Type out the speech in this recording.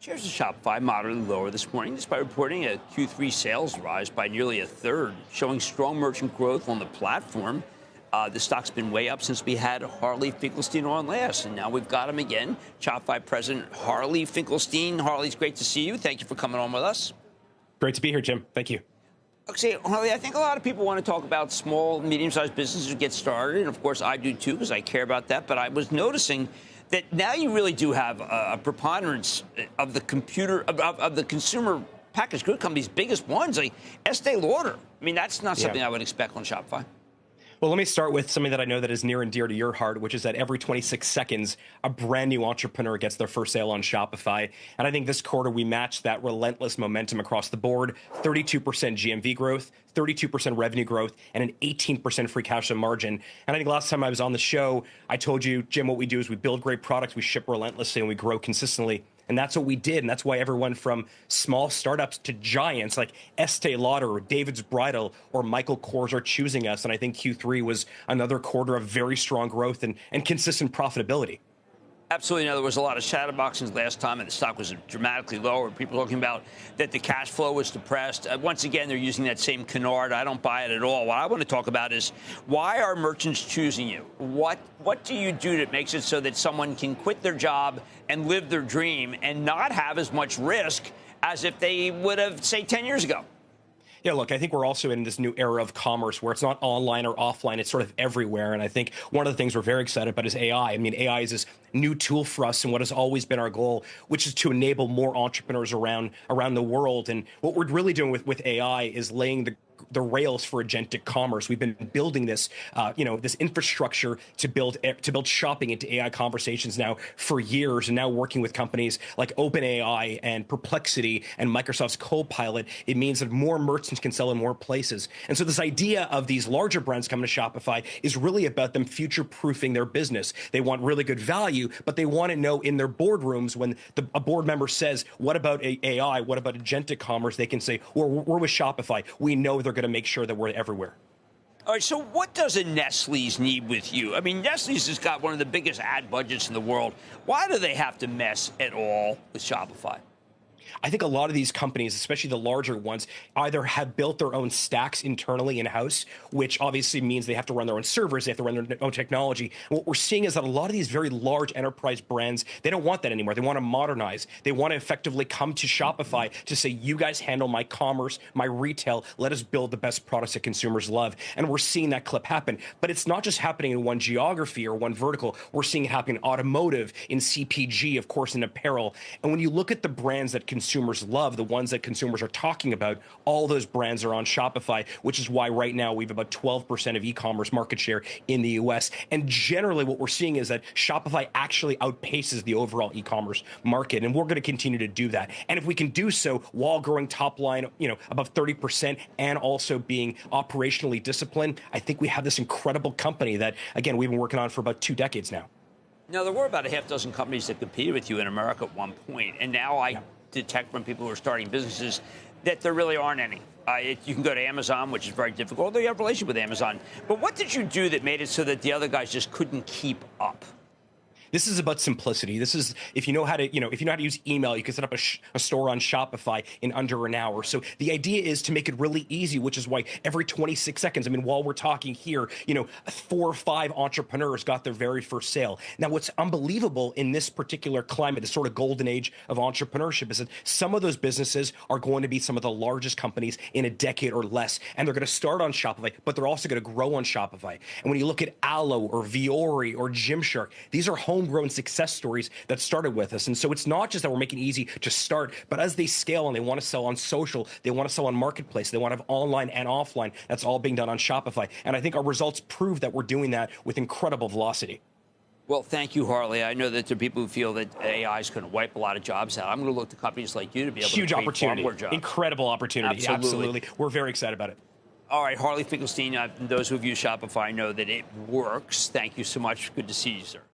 Shares of Shopify moderately lower this morning, despite reporting a Q3 sales rise by nearly a third, showing strong merchant growth on the platform. The stock's been way up since we had Harley Finkelstein on last, and now we've got him again. Shopify President Harley Finkelstein. Harley, it's great to see you. Thank you for coming on with us. Great to be here, Jim. Thank you. Okay, Harley, I think a lot of people want to talk about small, medium-sized businesses who get started, and of course I do too, because I care about that. But I was noticing that now you really do have a preponderance of the consumer packaged good companies, biggest ones, like Estee Lauder. I mean, that's not something I would expect on Shopify. Well, let me start with something that I know that is near and dear to your heart, which is that every 26 seconds, a brand new entrepreneur gets their first sale on Shopify. And I think this quarter, we matched that relentless momentum across the board, 32% GMV growth, 32% revenue growth, and an 18% free cash flow margin. And I think last time I was on the show, I told you, Jim, what we do is we build great products, we ship relentlessly, and we grow consistently. And that's what we did. And that's why everyone from small startups to giants like Estee Lauder or David's Bridal or Michael Kors are choosing us. And I think Q3 was another quarter of very strong growth and consistent profitability. Absolutely. Now, there was a lot of shadow boxing last time, and the stock was dramatically lower. People talking about that the cash flow was depressed. Once again, they're using that same canard. I don't buy it at all. What I want to talk about is why are merchants choosing you? What do you do that makes it so that someone can quit their job and live their dream and not have as much risk as if they would have, say, 10 years ago? Yeah, look, I think we're also in this new era of commerce where it's not online or offline, it's sort of everywhere. And I think one of the things we're very excited about is AI. I mean, AI is this new tool for us and what has always been our goal, which is to enable more entrepreneurs around the world. And what we're really doing with AI is laying the rails for agentic commerce. We've been building this, this infrastructure to build shopping into AI conversations now for years, and now working with companies like OpenAI and Perplexity and Microsoft's Copilot. It means that more merchants can sell in more places. And so this idea of these larger brands coming to Shopify is really about them future-proofing their business. They want really good value, but they want to know in their boardrooms when a board member says, what about AI? What about agentic commerce? They can say, well, we're with Shopify. We know they're going to make sure that we're everywhere. All right, so what does a Nestle's need with you? I mean, Nestle's has got one of the biggest ad budgets in the world. Why do they have to mess at all with Shopify? I think a lot of these companies, especially the larger ones, either have built their own stacks internally in-house, which obviously means they have to run their own servers, they have to run their own technology. And what we're seeing is that a lot of these very large enterprise brands, they don't want that anymore. They want to modernize. They want to effectively come to Shopify to say, you guys handle my commerce, my retail, let us build the best products that consumers love. And we're seeing that clip happen. But it's not just happening in one geography or one vertical. We're seeing it happen in automotive, in CPG, of course, in apparel. And when you look at the brands that consumers love, the ones that consumers are talking about, all those brands are on Shopify, which is why right now we have about 12% of e-commerce market share in the US. And generally what we're seeing is that Shopify actually outpaces the overall e-commerce market. And we're going to continue to do that. And if we can do so while growing top line, above 30% and also being operationally disciplined, I think we have this incredible company that, again, we've been working on for about 2 decades now. Now, there were about a half dozen companies that competed with you in America at one point, and now I detect from people who are starting businesses that there really aren't any. You can go to Amazon, which is very difficult, although you have a relationship with Amazon. But what did you do that made it so that the other guys just couldn't keep up? This is about simplicity. This is, if you know how to use email, you can set up a store on Shopify in under an hour. So the idea is to make it really easy, which is why every 26 seconds, while we're talking here, 4 or 5 entrepreneurs got their very first sale. Now, what's unbelievable in this particular climate, this sort of golden age of entrepreneurship, is that some of those businesses are going to be some of the largest companies in a decade or less. And they're going to start on Shopify, but they're also going to grow on Shopify. And when you look at Alo or Viore or Gymshark, these are homegrown success stories that started with us. And so it's not just that we're making it easy to start, but as they scale and they want to sell on social, they want to sell on marketplace, they want to have online and offline, that's all being done on Shopify. And I think our results prove that we're doing that with incredible velocity. Well, thank you, Harley. I know that there are people who feel that AI is going to wipe a lot of jobs out. I'm going to look to companies like you to be able to create far more jobs. Incredible opportunity. Absolutely. We're very excited about it. All right, Harley Finkelstein, those who have used Shopify know that it works. Thank you so much. Good to see you, sir.